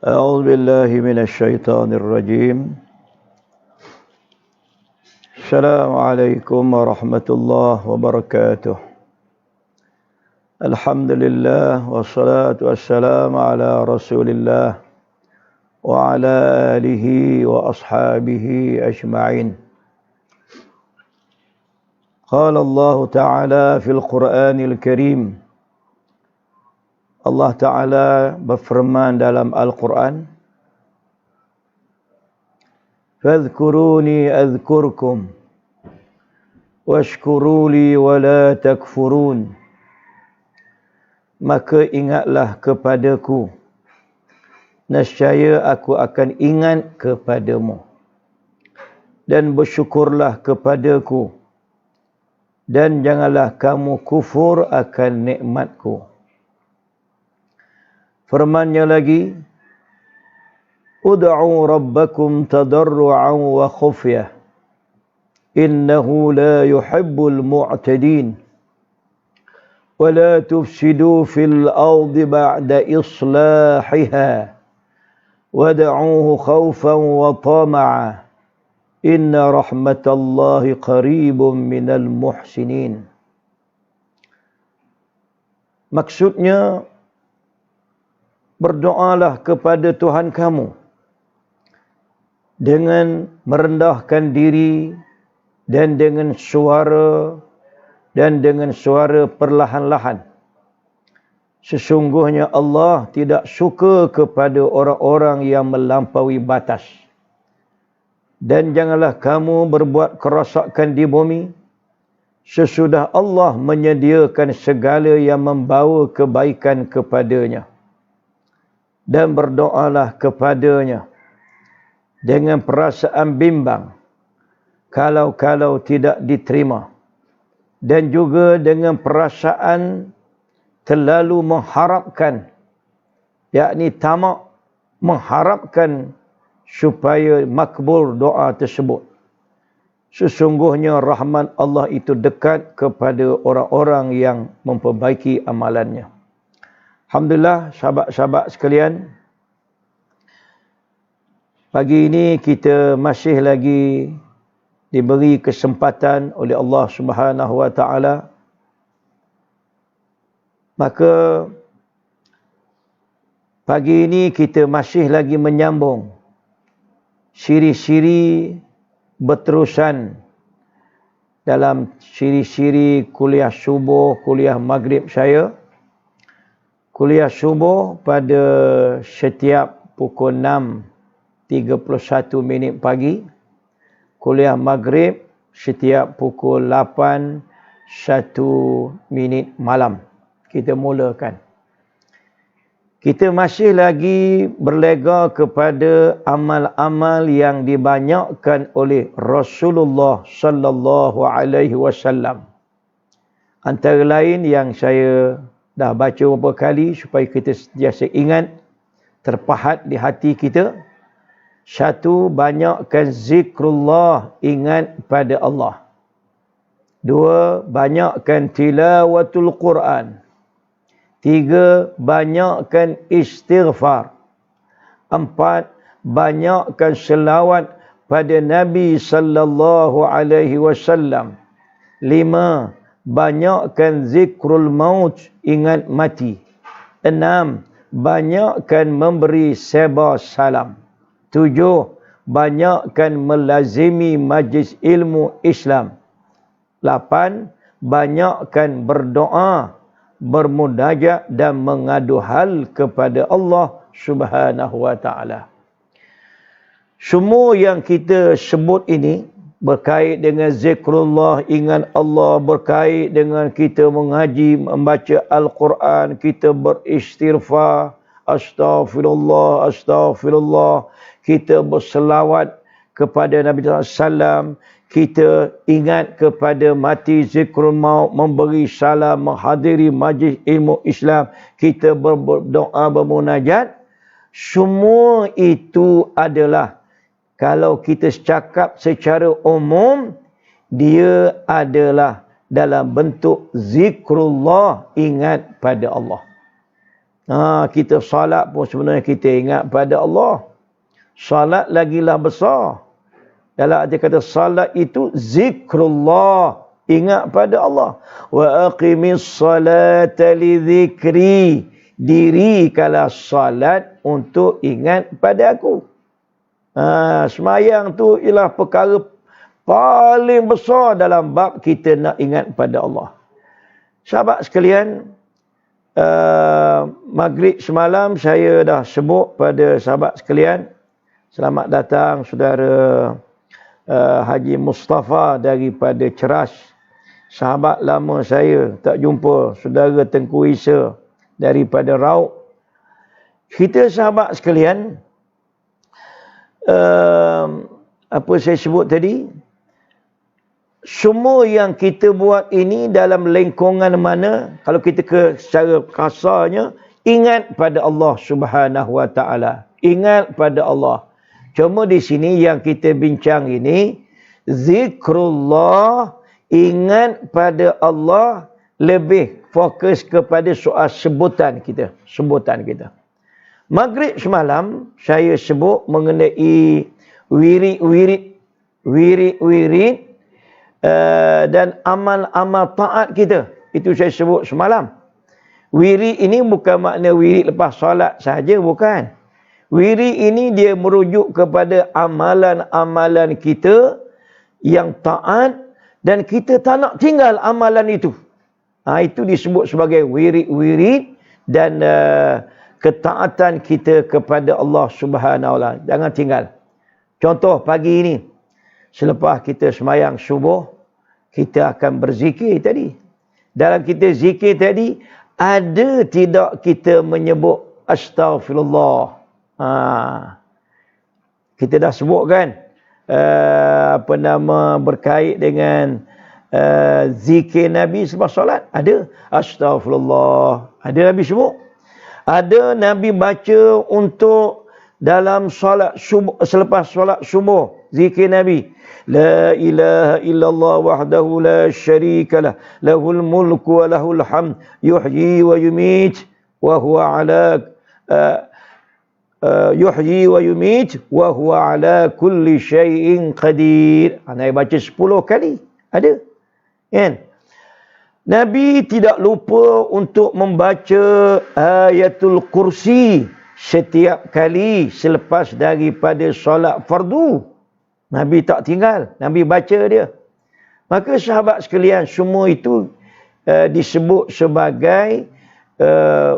أعوذ بالله من الشيطان الرجيم. السلام عليكم ورحمة الله وبركاته. الحمد لله والصلاة والسلام على رسول الله وعلى آله وأصحابه أجمعين. قال الله تعالى في القرآن الكريم. Allah Ta'ala berfirman dalam Al-Quran, فَاذْكُرُونِي أَذْكُرْكُمْ وَاشْكُرُوا لِي وَلَا تَكْفُرُونَ. Maka ingatlah kepadaku, nescaya aku akan ingat kepadamu. Dan bersyukurlah kepadaku, dan janganlah kamu kufur akan nikmatku. Firman-Nya lagi, Ud'u rabbakum tadarru'an wa khufyah, innahu la yuhibbul mu'tadin, wa la tufsidu fil ardi ba'da islahiha, wad'uhu khawfan wa tama'a, inna rahmatallahi qaribun minal muhsinin. Maksudnya, berdoalah kepada Tuhan kamu dengan merendahkan diri dan dengan suara perlahan-lahan. Sesungguhnya Allah tidak suka kepada orang-orang yang melampaui batas. Dan janganlah kamu berbuat kerosakan di bumi sesudah Allah menyediakan segala yang membawa kebaikan kepadanya. Dan berdoalah kepadanya dengan perasaan bimbang kalau tidak diterima, dan juga dengan perasaan terlalu mengharapkan, yakni tamak, mengharapkan supaya makbul doa tersebut. Sesungguhnya rahmat Allah itu dekat kepada orang-orang yang memperbaiki amalannya. Alhamdulillah, sahabat-sahabat sekalian, pagi ini kita masih lagi diberi kesempatan oleh Allah Subhanahu Wa Taala. Maka pagi ini kita masih lagi menyambung siri-siri berterusan dalam siri-siri kuliah subuh, kuliah maghrib saya. Kuliah subuh pada setiap pukul 6.31 pagi. Kuliah maghrib setiap pukul 8.01 malam. Kita mulakan. Kita masih lagi berlega kepada amal-amal yang dibanyakkan oleh Rasulullah sallallahu alaihi wasallam. Antara lain yang saya dah baca beberapa kali supaya kita sentiasa ingat, terpahat di hati kita. Satu, banyakkan zikrullah, ingat pada Allah. Dua, banyakkan tilawatul Quran. Tiga, banyakkan istighfar. Empat, banyakkan selawat pada Nabi sallallahu alaihi wasallam. Lima, banyakkan zikrul maut, ingat mati. 6. Banyakkan memberi sebar salam. 7. Banyakkan melazimi majlis ilmu Islam. 8. Banyakkan berdoa, bermunajat dan mengadu hal kepada Allah Subhanahu Wa Taala. Semua yang kita sebut ini berkait dengan zikrullah, ingat Allah, berkait dengan kita mengaji, membaca Al-Quran, kita beristighfar, astaghfirullah, astaghfirullah, kita berselawat kepada Nabi SAW, kita ingat kepada mati, zikrul maut, memberi salam, menghadiri majlis ilmu Islam, kita berdoa, bermunajat. Semua itu adalah, kalau kita cakap secara umum, dia adalah dalam bentuk zikrullah, ingat pada Allah. Kita salat pun sebenarnya kita ingat pada Allah. Salat lagilah besar. Dalam arti kata salat itu zikrullah, ingat pada Allah. Wa aqimis salata li dzikri, dirikanlah salat untuk ingat pada aku. Semayang tu ialah perkara paling besar dalam bab kita nak ingat pada Allah. Sahabat sekalian, maghrib semalam saya dah sebut pada sahabat sekalian, selamat datang saudara Haji Mustafa daripada Ceras. Sahabat lama saya, tak jumpa saudara Tengku Isa daripada Rauk. Kita sahabat sekalian, apa saya sebut tadi, semua yang kita buat ini dalam lingkungan mana, kalau kita secara kasarnya, ingat pada Allah Subhanahu Wa Taala. Ingat pada Allah. Cuma di sini yang kita bincang ini, zikrullah, ingat pada Allah, lebih fokus kepada soal sebutan kita. Maghrib semalam saya sebut mengenai wirid dan amal-amal taat kita. Itu saya sebut semalam. Wirid ini bukan makna wirid lepas solat saja, bukan. Wirid ini dia merujuk kepada amalan-amalan kita yang taat dan kita tak nak tinggal amalan itu. Itu disebut sebagai wirid dan ketaatan kita kepada Allah Subhanahu Wa Taala. Jangan tinggal. Contoh pagi ini, selepas kita semayang subuh, kita akan berzikir tadi. Dalam kita zikir tadi, ada tidak kita menyebut astaghfirullah? Kita dah sebut kan, berkait dengan zikir Nabi selepas solat. Ada astaghfirullah, ada Nabi sebut. Ada Nabi baca untuk dalam solat subuh, selepas solat subuh, zikir Nabi, la ilaha illallah wahdahu la syarikalah, lahul mulku wa lahul hamd, yuhyi wa yumit wa huwa ala yuhyi wa yumit wa huwa ala kulli syai'in qadir. Nabi baca 10 kali. Ada. Kan? Nabi tidak lupa untuk membaca ayatul kursi setiap kali selepas daripada solat fardu. Nabi tak tinggal. Nabi baca dia. Maka sahabat sekalian, semua itu disebut sebagai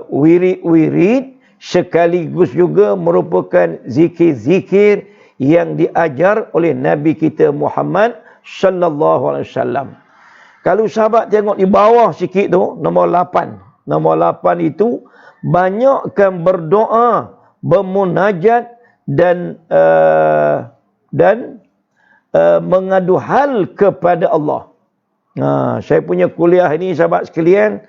wirid-wirid, sekaligus juga merupakan zikir-zikir yang diajar oleh Nabi kita Muhammad sallallahu alaihi wasallam. Kalau sahabat tengok di bawah sikit tu, nombor 8. Nombor 8 itu banyakkan berdoa, bermunajat dan mengadu hal kepada Allah. Saya punya kuliah ini sahabat sekalian,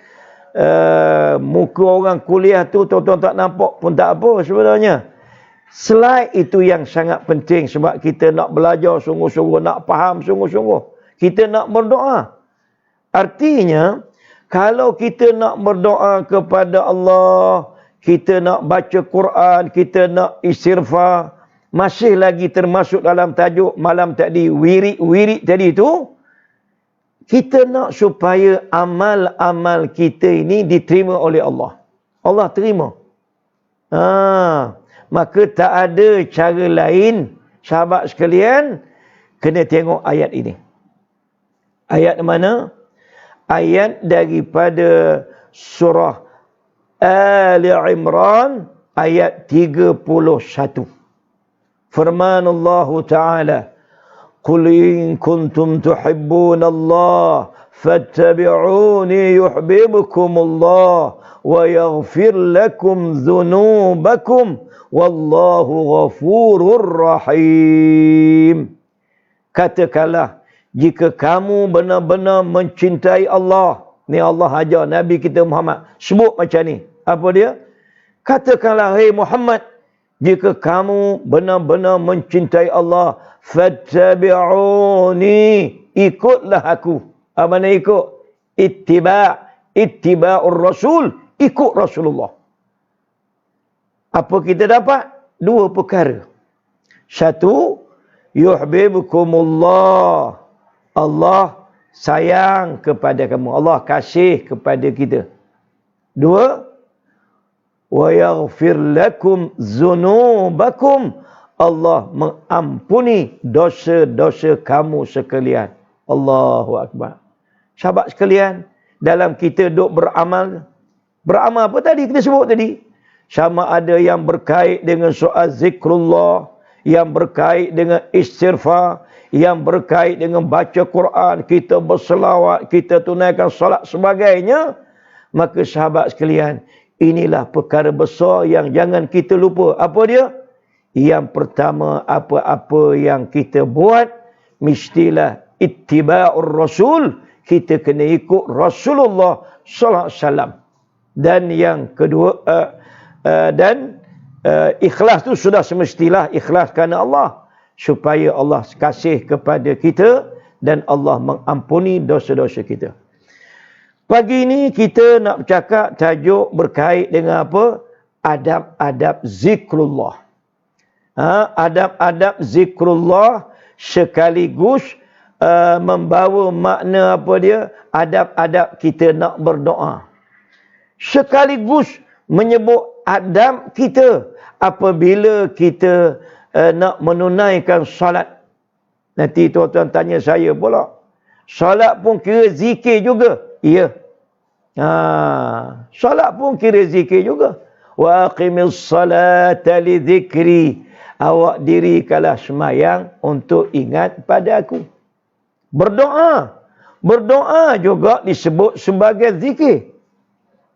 muka orang kuliah tu tuan-tuan tak nampak pun tak apa sebenarnya. Slide itu yang sangat penting sebab kita nak belajar sungguh-sungguh, nak faham sungguh-sungguh. Kita nak berdoa. Artinya, kalau kita nak berdoa kepada Allah, kita nak baca Quran, kita nak istighfar, masih lagi termasuk dalam tajuk malam tadi, wirid tadi tu, kita nak supaya amal-amal kita ini diterima oleh Allah. Allah terima. Maka tak ada cara lain, sahabat sekalian, kena tengok ayat ini. Ayat mana? Ayat daripada surah Ali Imran, ayat 31. Firman Allah Ta'ala, Qul in kuntum tuhibbunallah fattabi'uni yuhibbukumullah wa yaghfir lakum dhunubakum wallahu ghafurur rahim. Katakanlah, jika kamu benar-benar mencintai Allah. Ni Allah ajar Nabi kita Muhammad. Sebut macam ni. Apa dia? Katakanlah, hai Muhammad, jika kamu benar-benar mencintai Allah, fattabi'uni, ikutlah aku. Apa makna ikut? Ittiba'ur rasul, ikut Rasulullah. Apa kita dapat? Dua perkara. Satu, yuhibbukumullah. Allah sayang kepada kamu. Allah kasih kepada kita. Dua, wa yaghfir lakum dzunubakum. Allah mengampuni dosa-dosa kamu sekalian. Allahu Akbar. Sahabat sekalian, dalam kita duk beramal. Beramal apa tadi kita sebut tadi? Sama ada yang berkait dengan soal zikrullah, yang berkait dengan istighfar, yang berkait dengan baca Quran, kita berselawat, kita tunaikan solat sebagainya. Maka sahabat sekalian, inilah perkara besar yang jangan kita lupa. Apa dia? Yang pertama, apa-apa yang kita buat, mestilah ittiba'ur rasul. Kita kena ikut Rasulullah sallallahu alaihi wasallam. Dan yang kedua, ikhlas tu sudah semestilah ikhlas kerana Allah, supaya Allah kasih kepada kita dan Allah mengampuni dosa-dosa kita. Pagi ini kita nak bercakap tajuk berkait dengan apa? Adab-adab zikrullah. Adab-adab zikrullah sekaligus membawa makna apa dia? Adab-adab kita nak berdoa. Sekaligus menyebut adab kita apabila kita nak menunaikan salat. Nanti tuan-tuan tanya saya pula, salat pun kira zikir juga? Ya. Salat pun kira zikir juga. Wa aqimis salata li dzikri. Awak dirikanlah semayang untuk ingat pada aku. Berdoa. Berdoa juga disebut sebagai zikir.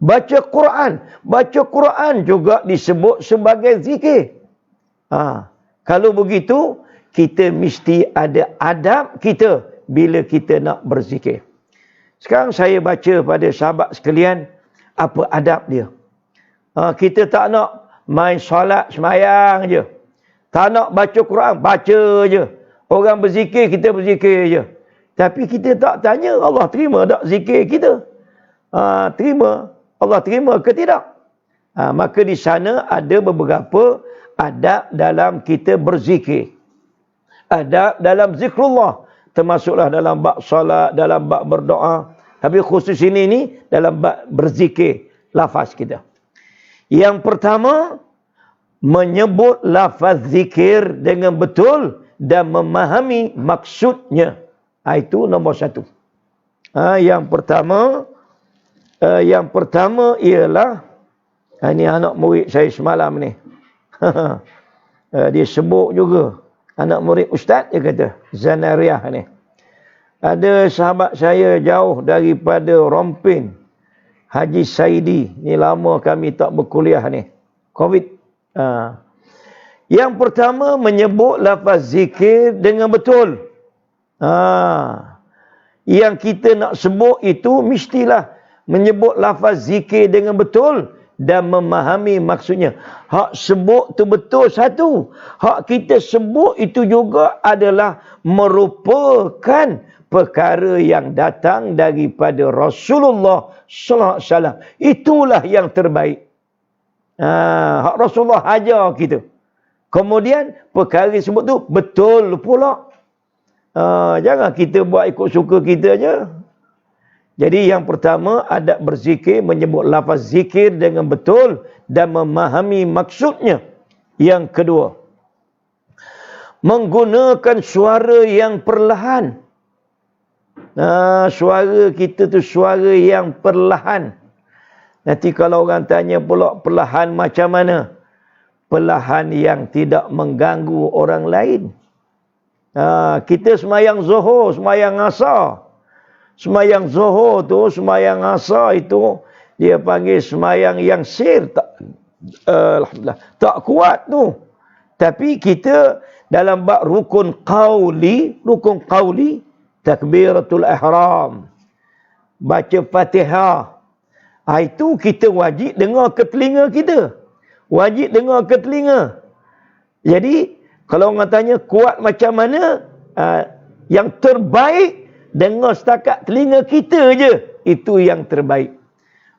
Baca Quran. Baca Quran juga disebut sebagai zikir. Kalau begitu, kita mesti ada adab kita bila kita nak berzikir. Sekarang saya baca pada sahabat sekalian, apa adab dia. Kita tak nak main solat semayang je. Tak nak baca Quran, baca je. Orang berzikir, kita berzikir je. Tapi kita tak tanya, Allah terima tak zikir kita? Terima. Allah terima ke tidak? Maka di sana ada beberapa adab dalam kita berzikir. Adab dalam zikrullah. Termasuklah dalam bab salat, dalam bab berdoa. Tapi khusus ini ni dalam bab berzikir lafaz kita. Yang pertama, menyebut lafaz zikir dengan betul dan memahami maksudnya. Itu nombor satu. Yang pertama ialah, ini anak murid saya semalam ni. Dia sebut juga. Anak murid ustaz, dia kata, Zanariah ni. Ada sahabat saya jauh daripada Rompin, Haji Saidi. Ni lama kami tak berkuliah ni. Covid. Yang pertama, menyebut lafaz zikir dengan betul. Yang kita nak sebut itu mestilah menyebut lafaz zikir dengan betul dan memahami maksudnya. Hak sebut tu betul satu. Hak kita sebut itu juga adalah merupakan perkara yang datang daripada Rasulullah sallallahu alaihi wasallam. Itulah yang terbaik. Hak Rasulullah ajar kita. Kemudian perkara sebut tu betul pula. Jangan kita buat ikut suka kita je. Jadi yang pertama, adab berzikir menyebut lafaz zikir dengan betul dan memahami maksudnya. Yang kedua, menggunakan suara yang perlahan. Suara kita tu suara yang perlahan. Nanti kalau orang tanya pula perlahan macam mana? Perlahan yang tidak mengganggu orang lain. Kita semayang zuhur, semayang asar. Semayang zuhur tu, semayang asar itu, dia panggil semayang yang sir. Alhamdulillah. Tak kuat tu. Tapi kita dalam bab rukun qawli, takbiratul ihram, baca Fatihah. Itu kita wajib dengar ke telinga kita. Wajib dengar ke telinga. Jadi, kalau orang tanya kuat macam mana, yang terbaik, dengar setakat telinga kita je. Itu yang terbaik.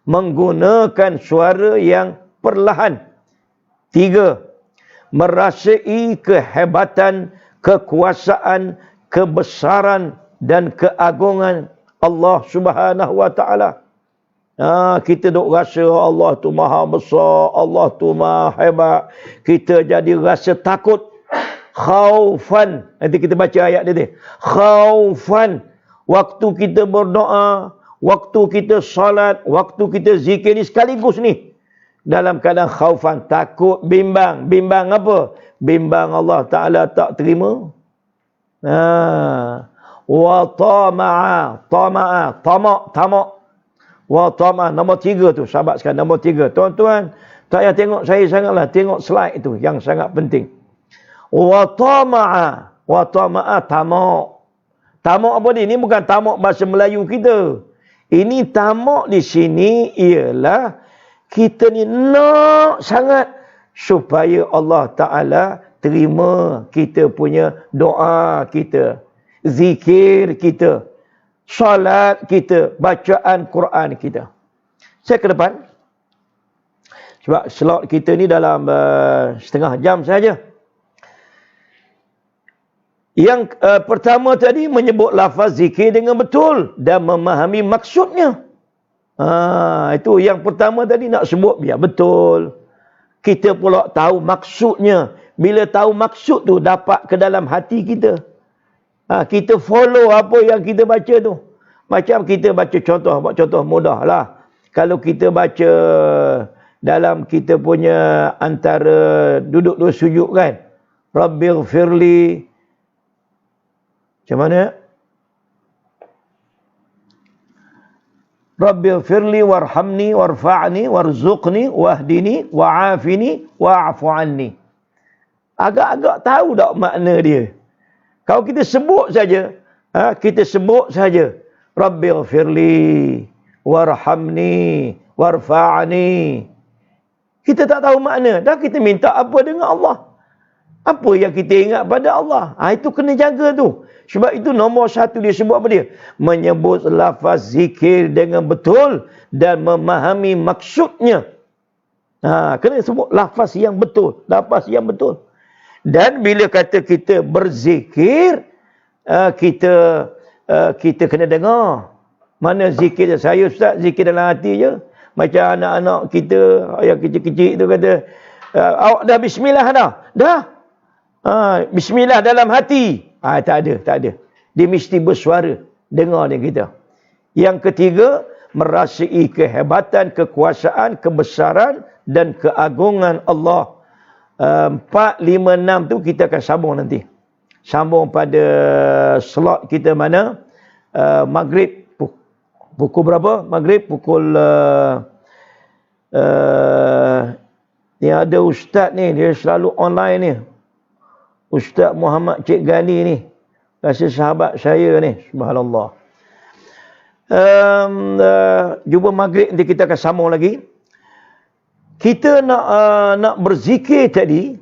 Menggunakan suara yang perlahan. 3. Merasai kehebatan, kekuasaan, kebesaran dan keagungan Allah Subhanahu wa taala. Kita duk rasa Allah tu maha besar, Allah tu maha hebat. Kita jadi rasa takut. Khaufan. Nanti kita baca ayat dia ni. Khaufan. Waktu kita berdoa, waktu kita salat, waktu kita zikir ni sekaligus ni. Dalam keadaan khaufan, takut, bimbang. Bimbang apa? Bimbang Allah Ta'ala tak terima. Wa tama'a. Tama'a. Tamak. Wa tama'a. Nombor 3 tu. Sahabat sekarang. Nombor 3. Tuan-tuan, tak payah tengok saya sangatlah. Tengok slide tu yang sangat penting. Wa tama'a. Wa tama'a. Tamak. Tamak apa ni? Ini bukan tamak bahasa Melayu kita. Ini tamak di sini ialah kita ni nak sangat supaya Allah Ta'ala terima kita punya doa kita, zikir kita, salat kita, bacaan Quran kita. Saya ke depan. Sebab slot kita ni dalam setengah jam saja. Yang pertama tadi menyebut lafaz zikir dengan betul dan memahami maksudnya. Itu yang pertama tadi nak sebut biar betul. Kita pula tahu maksudnya. Bila tahu maksud tu dapat ke dalam hati kita. Kita follow apa yang kita baca tu. Macam kita baca contoh mudah lah. Kalau kita baca dalam kita punya antara duduk sujud kan. Rabbighfirli. Macam mana? Rabbighfirli warhamni warfa'ni warzuqni wahdini wa'afini wa'afu anni. Agak-agak tahu tak makna dia. Kalau kita sebut saja, Rabbighfirli warhamni warfa'ni. Kita tak tahu makna. Dah kita minta apa dengan Allah? Apa yang kita ingat pada Allah? Itu kena jaga tu. Sebab itu nombor 1 dia sebut apa dia? Menyebut lafaz zikir dengan betul dan memahami maksudnya. Kena sebut lafaz yang betul. Lafaz yang betul. Dan bila kata kita berzikir, kita kena dengar. Mana zikir saya Ustaz, zikir dalam hati je. Macam anak-anak kita yang kecil-kecil tu kata, awak dah bismillah dah? Dah. Bismillah dalam hati. Tak ada. Dia mesti bersuara. Dengar dia kita. Yang ketiga, merasai kehebatan, kekuasaan, kebesaran dan keagungan Allah. 4, 5, 6 tu kita akan sambung nanti. Sambung pada slot kita mana? Maghrib. Pukul berapa? Maghrib pukul... yang ada ustaz ni, dia selalu online ni. Ustaz Muhammad Cik Gani ni. Rasa sahabat saya ni. Subhanallah. Jumpa maghrib nanti kita akan sambung lagi. Kita nak berzikir tadi.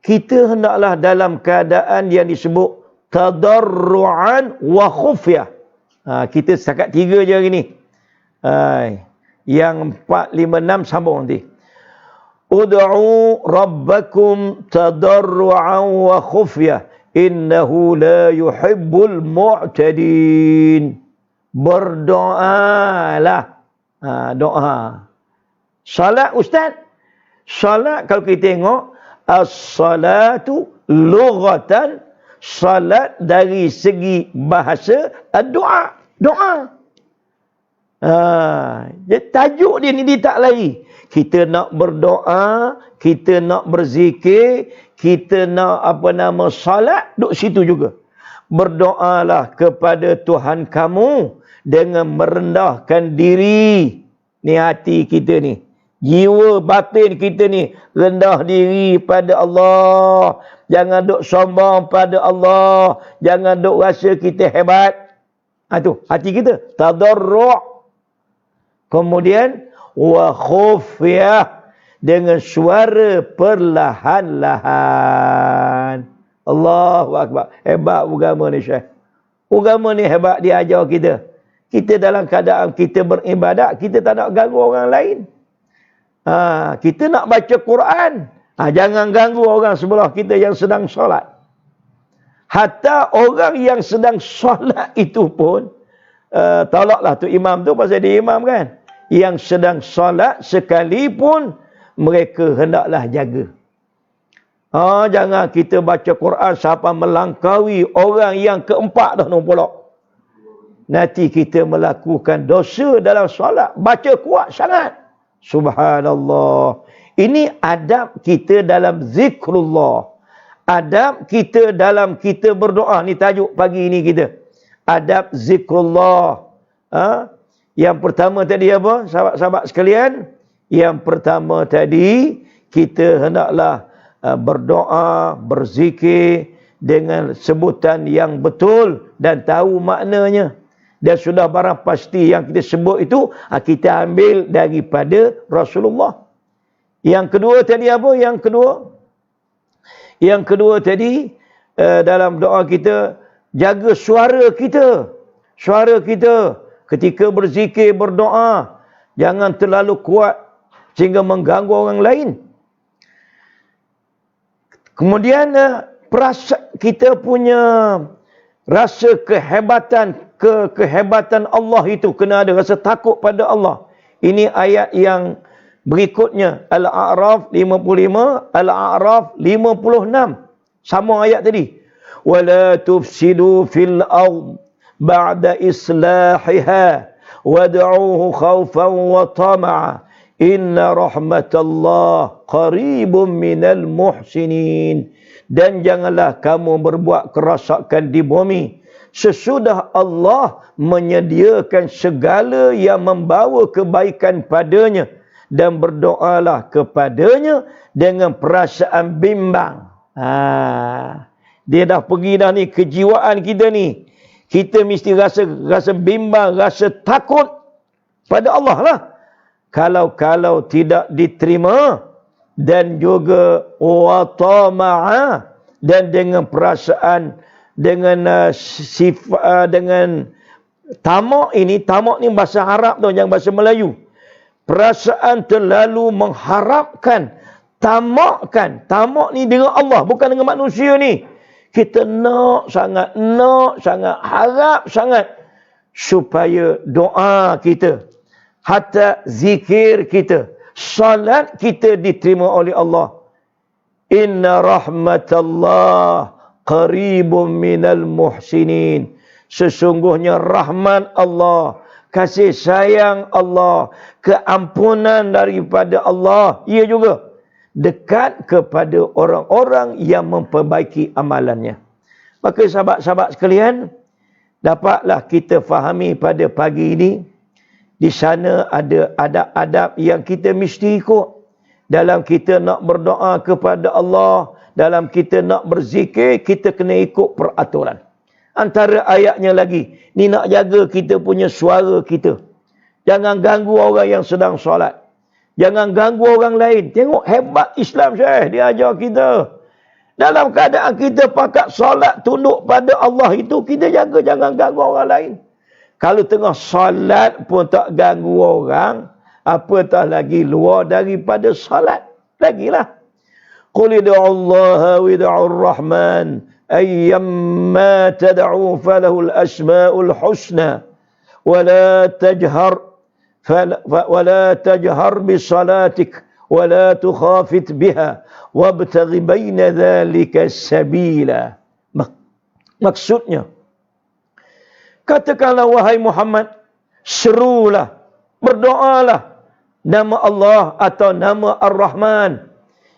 Kita hendaklah dalam keadaan yang disebut tadarru'an wa khufyah. Kita setakat 3 je hari ni. Yang 4, 5, 6 sambung nanti. Ud'u rabbakum tadarru'an wa khufyah innahu la yuhibbul mu'tadin. Berdoalah. Doa. Salat ustaz. Salat kalau kita tengok as-salatu lughatan, salat dari segi bahasa doa. Doa. Tajuk dia ni dia tak lari. Kita nak berdoa, kita nak berzikir, kita nak salat, duduk situ juga. Berdoalah kepada Tuhan kamu dengan merendahkan diri. Ni hati kita ni. Jiwa batin kita ni rendah diri pada Allah. Jangan duk sombong pada Allah. Jangan duk rasa kita hebat. Tu hati kita. Tadarru'. Kemudian wa khufyah, dengan suara perlahan-lahan. Allahu Akbar. Hebat agama ni Syekh. Agama ni hebat, dia ajar kita. Kita dalam keadaan kita beribadat, kita tak nak ganggu orang lain. Kita nak baca Quran. Jangan ganggu orang sebelah kita yang sedang solat. Hatta orang yang sedang solat itu pun, tolaklah tu imam tu pasal dia imam kan. Yang sedang solat sekalipun mereka hendaklah jaga. Jangan kita baca Quran sampai melangkaui orang yang keempat dah pula. Nanti kita melakukan dosa dalam solat. Baca kuat sangat. Subhanallah. Ini adab kita dalam zikrullah. Adab kita dalam kita berdoa. Ni tajuk pagi ini kita. Adab zikrullah. Yang pertama tadi apa? Sahabat-sahabat sekalian. Yang pertama tadi, kita hendaklah berdoa, berzikir dengan sebutan yang betul dan tahu maknanya. Dan sudah barang pasti yang kita sebut itu, kita ambil daripada Rasulullah. Yang kedua tadi apa? Yang kedua tadi, dalam doa kita, jaga suara kita. Suara kita ketika berzikir, berdoa, jangan terlalu kuat sehingga mengganggu orang lain. Kemudian kita punya rasa kehebatan Allah itu kena ada rasa takut pada Allah. Ini ayat yang berikutnya, Al-A'raf 55, Al-A'raf 56. Sama ayat tadi. Wala tufsidu fil ard ba'da islahiha wad'uhu khawfan wa tama'a inna rahmatallah qaribun minal muhsinin. Dan janganlah kamu berbuat kerosakan di bumi sesudah Allah menyediakan segala yang membawa kebaikan padanya, dan berdoalah kepadanya dengan perasaan bimbang. Dia dah pergi dah ni, kejiwaan kita ni. Kita mesti rasa bimbang, rasa takut pada Allah lah. Kalau tidak diterima, dan juga wa tama'a, dan dengan perasaan, dengan dengan tamak ni bahasa Arab tu, jangan bahasa Melayu. Perasaan terlalu mengharapkan, tamakkan. Tamak ni dengan Allah, bukan dengan manusia ni. Kita nak sangat, harap sangat supaya doa kita, hatta zikir kita, salat kita diterima oleh Allah. Inna rahmatallah qaribun minal muhsinin. Sesungguhnya rahmat Allah, kasih sayang Allah, keampunan daripada Allah, ia juga dekat kepada orang-orang yang memperbaiki amalannya. Maka sahabat-sahabat sekalian, dapatlah kita fahami pada pagi ini, di sana ada adab-adab yang kita mesti ikut. Dalam kita nak berdoa kepada Allah, dalam kita nak berzikir, kita kena ikut peraturan. Antara ayatnya lagi, ni nak jaga kita punya suara kita. Jangan ganggu orang yang sedang solat. Jangan ganggu orang lain. Tengok hebat Islam, Syekh. Dia ajar kita. Dalam keadaan kita pakat solat, tunduk pada Allah itu, kita jaga jangan ganggu orang lain. Kalau tengah solat pun tak ganggu orang, apatah lagi luar daripada solat. Lagilah. Qul ida'ullaha wida'ur rahman ayyamma tad'u falahul asma'ul husna wala tajhar bisalatik wala tukhafit biha wabtaghi baina dhalika sabila. Maksudnya, katakanlah wahai Muhammad, serulah, berdoalah nama Allah atau nama Ar-Rahman,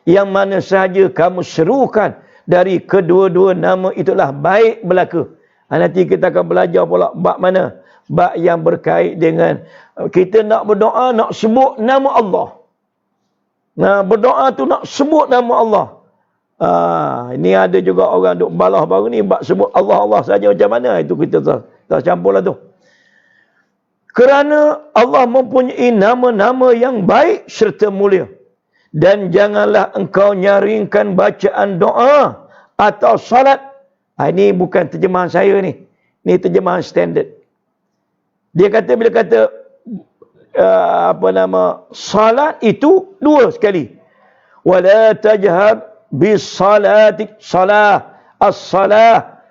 yang mana sahaja kamu serukan dari kedua-dua nama itulah baik belaka. Nanti kita akan belajar pula bab mana? Bab yang berkait dengan kita nak berdoa, nak sebut nama Allah. Nah, berdoa tu nak sebut nama Allah. Ini ada juga orang duk balah baru ni bab sebut Allah saja, macam mana? Itu kita tak campurlah tu. Kerana Allah mempunyai nama-nama yang baik serta mulia. Dan janganlah engkau nyaringkan bacaan doa atau salat. Ini bukan terjemahan saya ni. Ini terjemahan standard. Dia kata, bila kata salat itu dua sekali. Wala tajhar bisalatik. Salah. As-salah.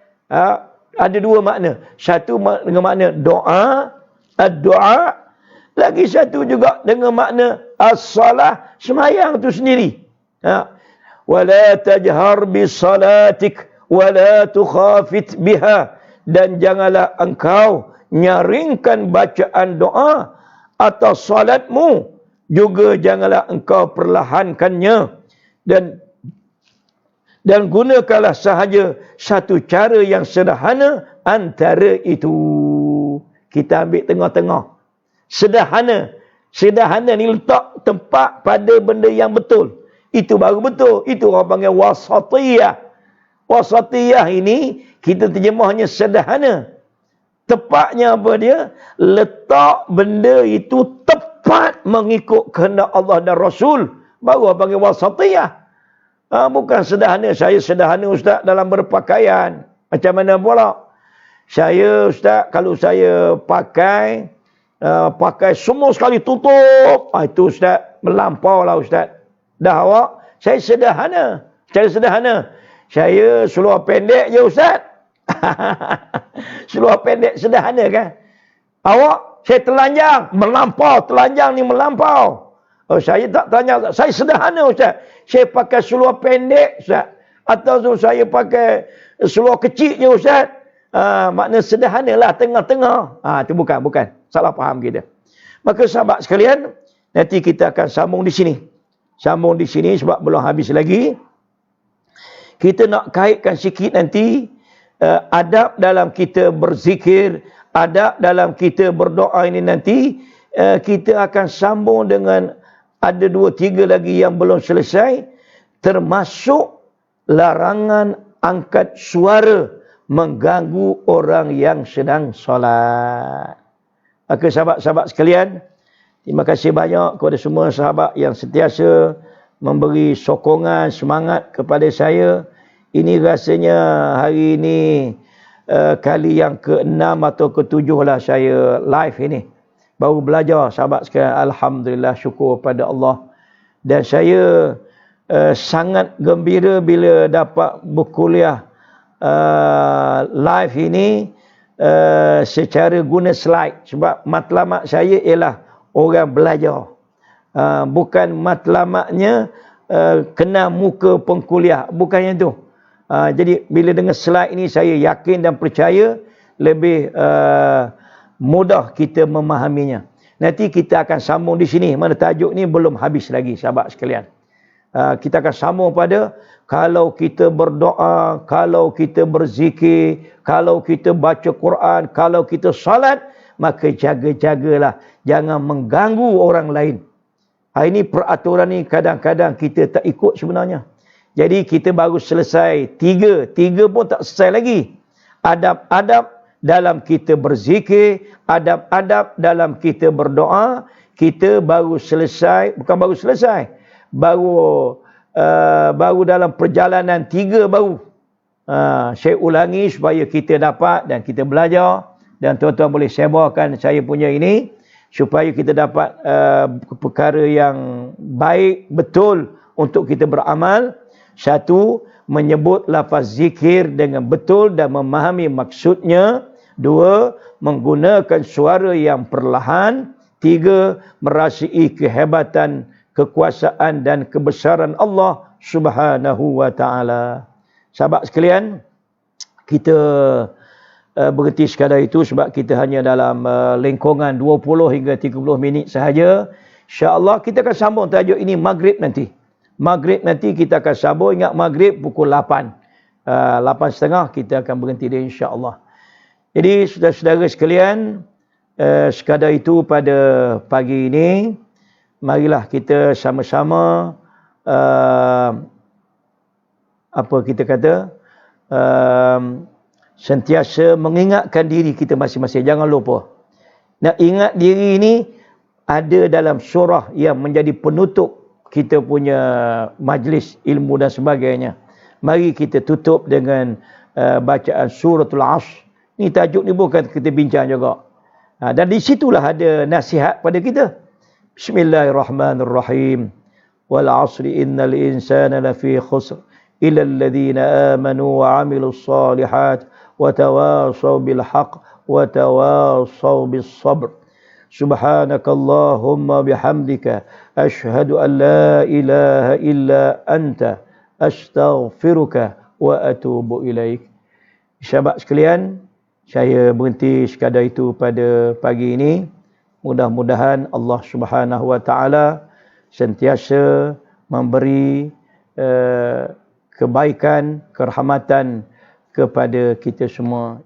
Ada dua makna. Satu dengan makna doa. Ad-doa. Lagi satu juga dengan makna as-salah. Semayang tu sendiri. Wala tajhar bisalatik. Wala tukhafit biha. Dan janganlah engkau nyaringkan bacaan doa atas salatmu, juga janganlah engkau perlahankannya, dan gunakanlah sahaja satu cara yang sederhana antara itu. Kita ambil tengah-tengah. Sederhana ni letak tempat pada benda yang betul. Itu baru betul. Itu orang panggil wasatiyah. Wasatiyah ini kita terjemahnya sederhana. Tepatnya apa dia? Letak benda itu tepat mengikut kehendak Allah dan Rasul. Baru apa panggil wasatiyah. Bukan sederhana. Saya sederhana Ustaz dalam berpakaian. Macam mana pula? Saya Ustaz, kalau saya pakai semua sekali tutup. Itu Ustaz, melampau lah Ustaz. Dah awak, saya sederhana. Cara sederhana. Saya seluar pendek je Ustaz. Seluar pendek sederhana kan? Awak, saya telanjang, melampau. Telanjang ni melampau. Saya tak tanya, saya sederhana Ustaz. Saya pakai seluar pendek Ustaz. Atau saya pakai seluar kecil je Ustaz. Makna sederhana lah, tengah-tengah. Itu bukan. Salah faham kita. Maka sahabat sekalian, nanti kita akan sambung di sini. Sambung di sini sebab belum habis lagi. Kita nak kaitkan sikit nanti adab dalam kita berzikir, adab dalam kita berdoa ini nanti. Kita akan sambung dengan ada 2-3 lagi yang belum selesai. Termasuk larangan angkat suara mengganggu orang yang sedang solat. Maka sahabat-sahabat sekalian, terima kasih banyak kepada semua sahabat yang sentiasa memberi sokongan, semangat kepada saya. Ini rasanya hari ini kali yang ke-6 atau ke-7 lah saya live ini. Baru belajar sahabat sekalian. Alhamdulillah, syukur pada Allah. Dan saya sangat gembira bila dapat berkuliah live ini secara guna slide. Sebab matlamat saya ialah orang belajar. Bukan matlamatnya kenal muka pengkuliah. Bukan yang itu. Jadi bila dengan slide ini saya yakin dan percaya lebih mudah kita memahaminya. Nanti kita akan sambung di sini. Mana tajuk ni belum habis lagi sahabat sekalian. Kita akan sambung pada kalau kita berdoa, kalau kita berzikir, kalau kita baca Quran, kalau kita salat, maka jaga-jagalah. Jangan mengganggu orang lain. Ini peraturan ni kadang-kadang kita tak ikut sebenarnya. Jadi kita baru selesai 3 pun tak selesai lagi. Adab-adab dalam kita berzikir, adab-adab dalam kita berdoa, kita baru selesai, bukan baru selesai, baru dalam perjalanan 3 baru. Saya ulangi supaya kita dapat dan kita belajar, dan tuan-tuan boleh sebarkan saya punya ini supaya kita dapat perkara yang baik, betul untuk kita beramal. 1, menyebut lafaz zikir dengan betul dan memahami maksudnya. 2, menggunakan suara yang perlahan. 3, merasai kehebatan, kekuasaan dan kebesaran Allah Subhanahu wa taala. Sahabat sekalian, kita berhenti sekadar itu sebab kita hanya dalam lingkungan 20 hingga 30 minit sahaja. Insya-Allah kita akan sambung tajuk ini maghrib nanti. Maghrib nanti kita akan sambung. Ingat maghrib pukul 8. 8.30 kita akan berhenti dia insya-Allah. Jadi saudara-saudara sekalian, sekadar itu pada pagi ini. Marilah kita sama-sama sentiasa mengingatkan diri kita masing-masing. Jangan lupa. Nak ingat diri ini ada dalam surah yang menjadi penutup kita punya majlis ilmu dan sebagainya. Mari kita tutup dengan bacaan suratul Asr. Ni tajuk ni bukan kita bincang juga. Dan di situlah ada nasihat pada kita. Bismillahirrahmanirrahim. wal 'asri innal insana lafi khusr illa alladhina amanu wa 'amilus shalihat wa tawasaw bil haqq wa tawasaw bis sabr. Subhanakallahumma bihamdika ashhadu an la ilaha illa anta astaghfiruka wa atubu ilaik. Sahabat sekalian, saya berhenti sekadar itu pada pagi ini. Mudah-mudahan Allah Subhanahu wa taala sentiasa memberi kebaikan, kerahmatan kepada kita semua.